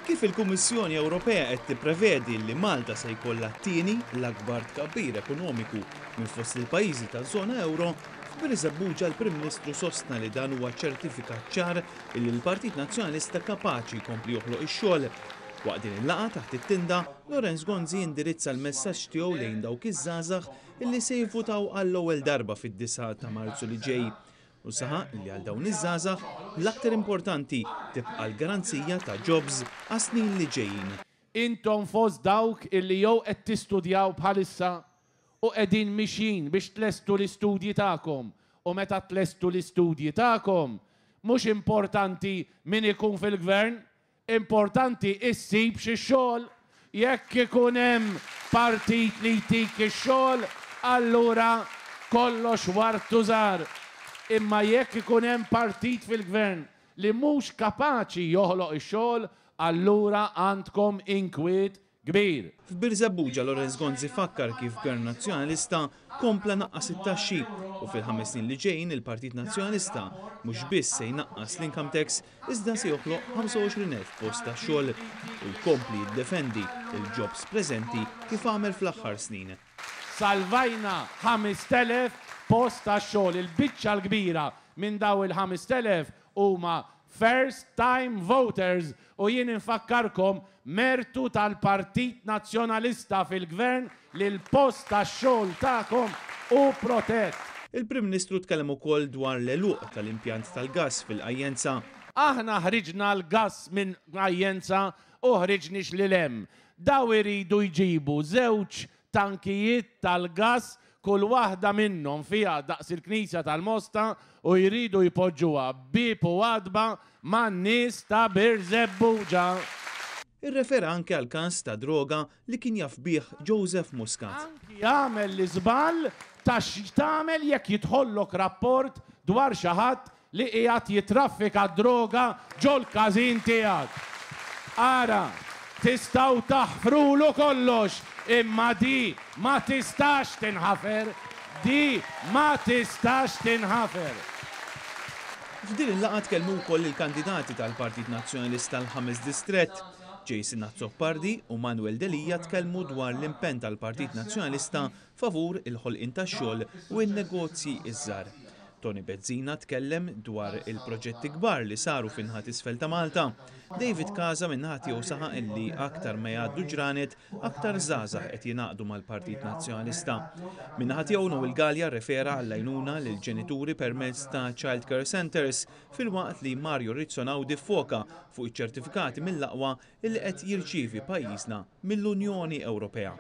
Kif il-Kummissjoni Ewropea qed tipprevedi li Malta se jkollha t-tieni l-akbar tkabbir ekonomiku minn fost il-pajjiżi taż-żona euro, f'Biżebbuġa l-Prim Ministru sostna li dan huwa ċertifikat ċar li l-Partit Nazzjonalista kapaċi jkompli joħloq ix-xogħol. Waqt din il-laqgħa taħt it-tinda, Lorenz Gonzi indirizza l-messaġġ tiegħu lejn dawk iż-żgħażagħ illi se jivvutaw għall-ewwel darba fid-9 ta' Marzu li ġej. U saħaq li għal dawn iż-żgħażagħ l-aktar importanti tibqa' l-garanzija ta' jobs għas-snin li ġejjin. Intom fost dawk illi jew qed tistudjaw bħalissa u qegħdin mixin biex tlestu l-istudji tagħkom. U meta tlestu l-istudji tagħkom, mhux importanti min ikun fil-gvern, importanti issib xi xogħol. Jekk ikun hemm partit li jtik ix-xogħol, allura kollox wartu żgħar. Imma jekk ikun hemm partit fil-gvern li mhux kapaċi joħloq ix-xogħol, allura għandkom inkwiet kbir. F'Biżebbuġa Lorenz Gonzi fakkar kif Gvern Nazzjonalista kompla naqqas it-taxxi u fil-5 snin li ġejjin il-Partit Nazzjonalista mhux biss se jnaqqas l-income tax iżda se joħloq 25,000 post ta' xogħol u jkompli jiddefendi il-jobs preżenti kif għamel fl-aħħar snin. Salvajna 5,000 post ta' xogħol, il-biċċa l-kbira minn daw il-5,000 huma first time voters u jien infakkarkom mertu tal-Partit Nazzjonalista fil-Gvern li l-post ta' xogħol tagħkom u protett. Il-Prim Ministru tkellem ukoll dwar l-eluq tal-impjant tal-gass fil-Qajjenza. Aħna ħriġna l-gass minn Qajjenza u ħriġniex lil hemm. Daw iridu jġibu żewġ tankijiet tal-gass kull waħda minnhom fiha daqs il-Knisja tal-Mosta u jridu jpoġġuha bib u għadba man-nies ta' Biżebbuġa. Irrefera anke għal każ ta' droga li kien jaf bih Joseph Muscat. Anki jagħmel l-iżball ta' x'tagħmel jekk jidħollok rapport dwar xi ħadd li qiegħed jitraffika droga ġol-każin tiegħek. Ara, tistgħu taħfrulu kollox, imma di ma tistax tinħafer, di ma tistax tinħafer. F'din il-laqgħa tkellmu wkoll il-kandidati tal-Partit Nazzjonalista l-5 distrett. Jason Azzopardi u Manuel Delija tkellmu dwar l-impenn tal-Partit Nazzjonalista favur il-ħolqien tax-xogħol u n-negozji iż-żgħar. Tony Bezzina tkellem dwar il-proġetti kbar li saru fin-naħat isfel ta' Malta. David Kaza min-naħa tiegħu saħaq illi aktar ma jgħaddu ġranet, aktar żgħażagħ qed jingħaqdu mal-Partit Nazzjonalista. Min-naħa tiegħu Noel Gallia rrefera għall-għajnuna lill-ġenituri permezz ta' Child Care Centers filwaqt li Mario Rizzonaw diffoka fuq iċ-ċertifikati mill-aqwa illi qed jirċievi pajjiżna mill-Unjoni Ewropea.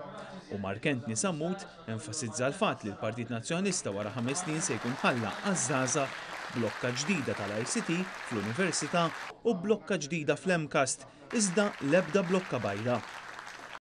U Mark Antony Sammut enfasizza l-fatt li l-Partit Nazzjonalista wara 5 snin se jkun ħalla għaż-żgħażagħ blokka ġdida tal-ICT fl-Università u blokka ġdida fl-MCAST iżda l-ebda blokka bajda.